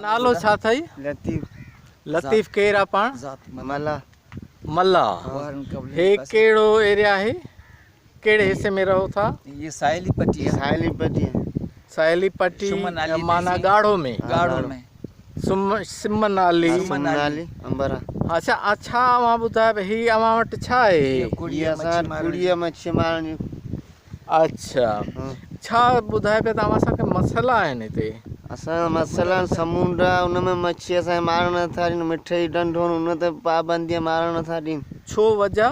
नालो छा अथई? लतीफ़ केरु आहे पाण? मल्ला। हे कहिड़ो एरिया आहे? कहिड़े हिस्से में रहो था? ये साहेली पट्टी है। साहेली पट्टी माना गाढ़ो में? सिमन नाली अंबरा। अच्छा मां ॿुधाए भई ही अवां वटि छा आहे? अच्छा छा ॿुधाए पिया तव्हां असांखे मसइला आहिनि हिते? असां मसइला समुंड आहे उनमें मच्छी असांखे मारणु नथा ॾियनि, मिठे डंडो उन ते पाबंदी मारणु नथा ॾियनि। छो वजह?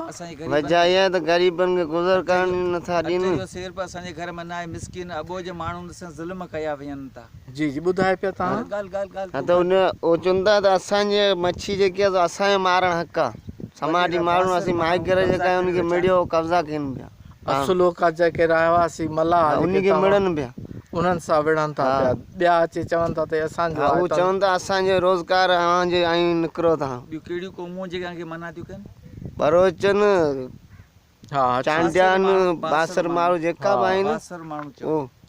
वजह इहा आहे त ग़रीबनि खे गुज़र करणु नथा ॾियनि। असांजे घर में न आहे, मिसकिन अबो जे माण्हुनि सां ज़ुल्म कया वञनि था। जी जी ॿुधाए पिया तव्हां। हा त उन उहो चवंदा त असांजे मच्छी जेकी आहे असांजे मारणु हक़ आहे। समाजी माण्हू असीं माइकर जेका आहे उनखे मिड़ियो कब्ज़ा कनि पिया। असुलो का जेके रहवासी मल्ला उनखे मिड़नि पिया, उन्हनि सां विढ़नि था पिया। ॿिया अची चवनि था त असांजो उहो चवनि था असांजो रोज़गार अव्हांजे ऐं निकिरो था। ॿियूं कहिड़ियूं क़ौमूं जेके मना थियूं कनि? बरोचन, हा चांडियान, बासर माण्हू जेका बि आहिनि।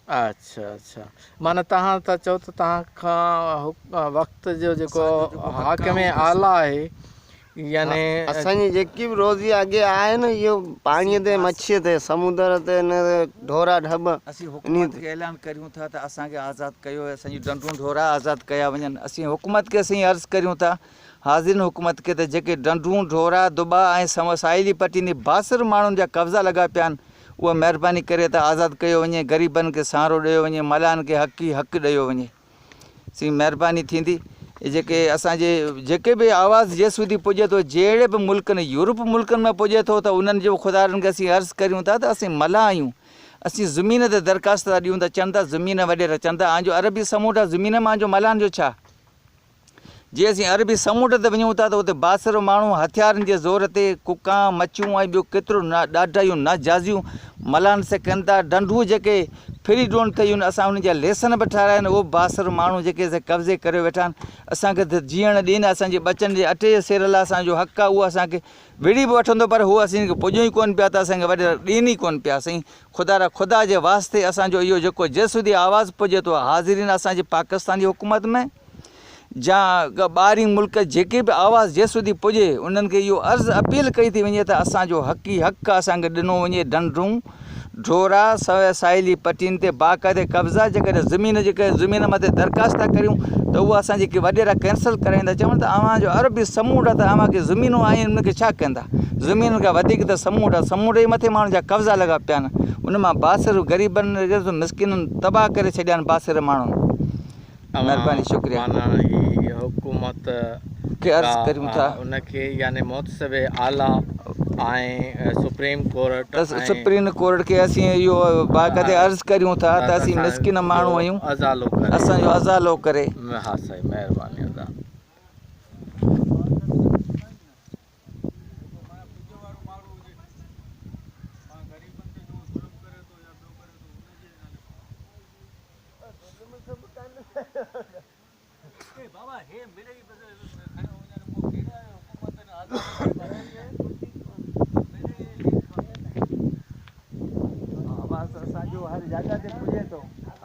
अच्छा अच्छा माना तव्हां था चओ त तव्हां खां वक़्त जो जेको हाकिम आला आहे यानी असांजी जेकी बि रोज़ी अॻे आहे न इहो पाणीअ ते, मच्छीअ ते, समुंड ते, ढोरा ढब। असीं हुकूमत खे ऐलान करियूं था त असांखे आज़ादु कयो, असांजी डंडूं ढोरा आज़ादु कया वञनि। असीं हुकूमत खे असीं अर्ज़ु करियूं था, हाज़िर हुकूमत खे, त जेके डंडूं ढोरा दुबा ऐं साहेली पट्टी में बासर माण्हुनि जा कब्ज़ा लॻा पिया आहिनि उहा महिरबानी करे त आज़ादु कयो वञे, ग़रीबनि खे सहारो ॾियो वञे, मलाहनि खे हक़ु ॾियो वञे। सी महिरबानी थींदी। जेके असांजे जेके बि आवाज़ु जेसि સુધી पुॼे थो, जहिड़े बि मुल्कनि, यूरोप मुल्कनि में पुॼे थो, त उन्हनि जो ख़ुदारनि खे असीं अर्ज़ु करियूं था त असीं मल्हा आहियूं, असीं ज़मीन ते दरख़्वास्त था ॾियूं। त चवनि था ज़मीन वॾेरा, चवनि था आंजो अरबी समुंड आहे, ज़मीन में आंजो मल्हानि जो छा? जीअं असीं अरबी समुंड ते वञूं था त उते बासर माण्हू हथियारनि जे ज़ोर ते कुका मच्छियूं ऐं ॿियो केतिरो ॾाढा इहो नाजाइज़ियूं मल्हानि से कनि था। डंडूं जेके फ्री ड्रोन कयूं आहिनि, असां उन जा लेसन बि ठाहिराया आहिनि, उहो बासर माण्हू जेके कब्ज़े करे वेठा आहिनि। असांखे त जीअण ॾियनि, असांजे बचनि जे अटे जे सेर लाइ असांजो हक़ु आहे, उहो असांखे विड़ी बि वठंदो, पर उहो असीं पुॼो ई कोन्ह पिया, त असांखे वॾे ॾियनि ई कोन्ह पिया। साईं ख़ुदा जे वास्ते असांजो इहो जेको जेसि સુધી आवाज़ु पुॼे थो, हाज़िरीन असांजे पाकिस्तान जी हुकूमत में या ॿाहिरीं मुल्क जेके बि आवाज़ु जेसि સુધી पुॼे, उन्हनि खे इहो अर्ज़ु अपील कई थी वञे त असांजो हक़ ई हक़ु असांखे ॾिनो वञे। डंडूं ढोरा साहेली पट्टियुनि ते बाक़ाइदे कब्ज़ा, जेकॾहिं ज़मीन मथे दरख़्वास्त था करियूं त उहा असां जेके वॾेरा कैंसिल कराईंदा, चवनि त अव्हांजो अरबी समुंड आहे त अव्हांखे ज़मीनूं आहिनि, उनखे छा कंदा? ज़मीन खां वधीक त समुंड आहे, समुंड जे मथे माण्हुनि जा कब्ज़ा लॻा पिया आहिनि, उन मां बासर ग़रीबनि मिसकिननि तबाह करे छॾिया आहिनि बासर माण्हुनि। महिरबानी, शुक्रिया। हुकूमत खे अर्ज़ु करियूं था उनखे यानी मुतसिब आला ऐं सुप्रीम कोर्ट खे असीं इहो बाक़ाइदे अर्ज़ु करियूं था त असीं मिसकिन माण्हू आहियूं, असांजो अज़ालो करे। हा साईं महिरबानी।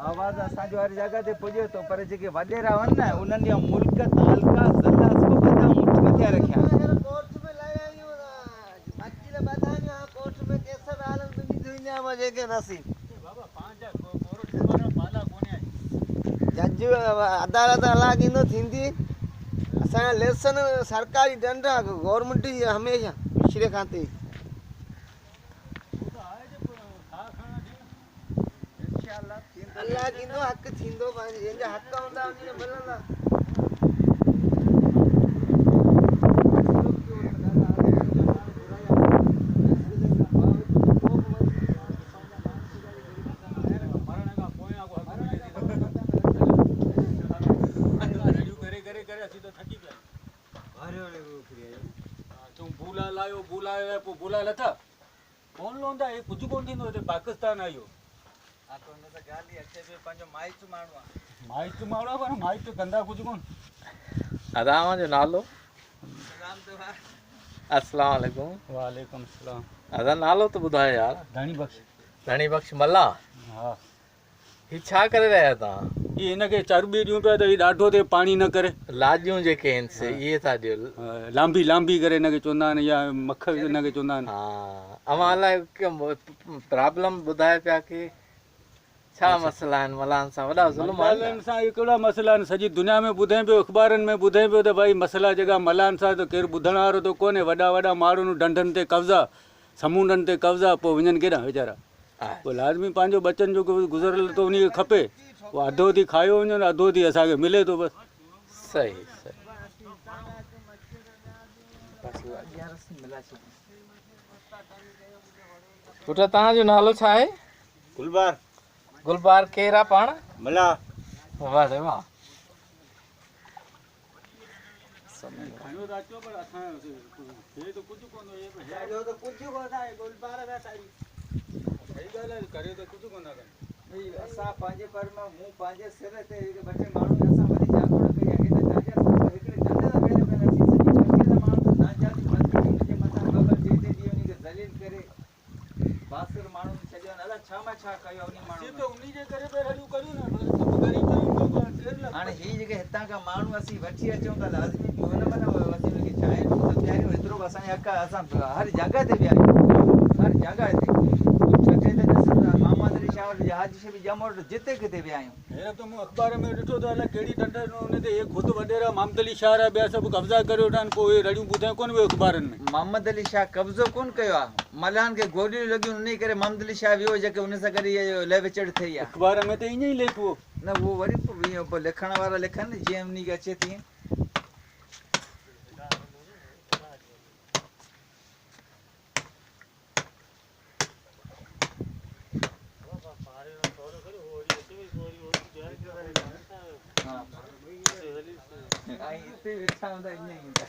आवाज़ु असांजो हर जॻह ते पुॼे थो, पर जेके वॾेरा आहिनि न, उन्हनि जा मुल्क तालका ज़ल्ला सभु मथियां रखिया जज अदालत हलाक ईंदो थींदी। असांजा लेसन सरकारी डंडा गवर्नमेंट जी हमेशह पिछड़े खां ते अलाह ॾींदो, हक़ थींदो, जंहिंजा हक़ हूंदा उनखे मिलंदा। भूला लथा कौन लोंदा है, कुछ कोन थींदो हिते पाकिस्तान आयो। माइच माण्हू पर माइच कंदा कुझु कोन। अदामा जो नालो? अस्सलाम वालेकुम। वालेकुम सलाम। अदा नालो तो ॿुधायो यार। धणी बख्श। धणी बख्श मल्ला। हाँ ही छा करे रहिया तव्हां? ये हिनखे चर्बी ॾियूं पिया त हीउ ॾाढो थिए पाणी न करे, लाजियूं जेके आहिनि से इहे था ॾियो। लांबी लांबी करे हिनखे चवंदा आहिनि या मख हिनखे चवंदा आहिनि। हा अवां अलाए प्रॉब्लम ॿुधाए पिया की छा मसइला आहिनि मलान सां? वॾा ज़ुल्म आहिनि। मलान सां हिकिड़ा मसइला आहिनि, सॼी दुनिया में ॿुधे पियो, अख़बारनि में ॿुधे पियो त भई मसइला जेका मलान सां त केरु ॿुधण वारो त कोन्हे। वॾा वॾा माण्हुनि ढंढनि ते कब्ज़ा, समुंडनि ते कब्ज़ा, पोइ वञनि केॾां वीचारा? पोइ लाज़मी पंहिंजो बचनि जो गुज़रियल त उनखे खपे, उहो अधो थी खायो वञो न अधो थी असांखे मिले थो बसि। सही सही। पुट तव्हांजो नालो छा आहे? गुलबार गुलबार केरु आहे पाण? मला वाह रे वाह। असां पंहिंजे पर में मूं पंहिंजे सिर ते ॿ टे माण्हू असां वरी जागरण कई आहे हिन जाॻे हिकिड़े डंडे सां वेले में अची सॼी बस्तीअ जा माण्हू नाजाती बंदि हुनजे मथां ख़बर जे ते ॾींहुं उनखे ज़लील करे बासर माण्हुनि सॼो अलाए छा मां छा कयो उन माण्हू उनजे करे पहिरियों करियूं न, ग़रीब हाणे हीअ जेके हितां खां माण्हू असीं वठी अचूं था लाज़मी हुन में न असीं हुनखे चाहियूं त प्यारियूं एतिरो बि असांजे हक़ आहे। असां हर जॻह ते विया आहियूं, हर जॻह ते छठे ते मोहम्मद अली शाह वटि हाजी शबी ॼम वटि जिते किथे विया आहियूं। हींअर त मूं अख़बार में ॾिठो त अलाए कहिड़ी ढंढ हुन ते हे ख़ुदि वॾेरा मोहम्मद अली शाह ॿिया सभु कब्ज़ा करे वेठा आहिनि, पोइ हे रड़ियूं ॿुधाए कोन वियो अख़बारनि में। मोहम्मद अली शाह कब्ज़ो कोन कयो आहे, मलान खे गोलियूं लॻियूं उन करे मोहम्मद अली शाह वियो जेके उन सां गॾु इहे ले विचड़ थी आहे। अख़बार में त ईअं ई लेखो न उहो वरी पोइ लिखण वारा लिखनि जीअं उन खे अचे तीअं। ऐं हिते वेठा हूंदा ईअं ई हूंदा।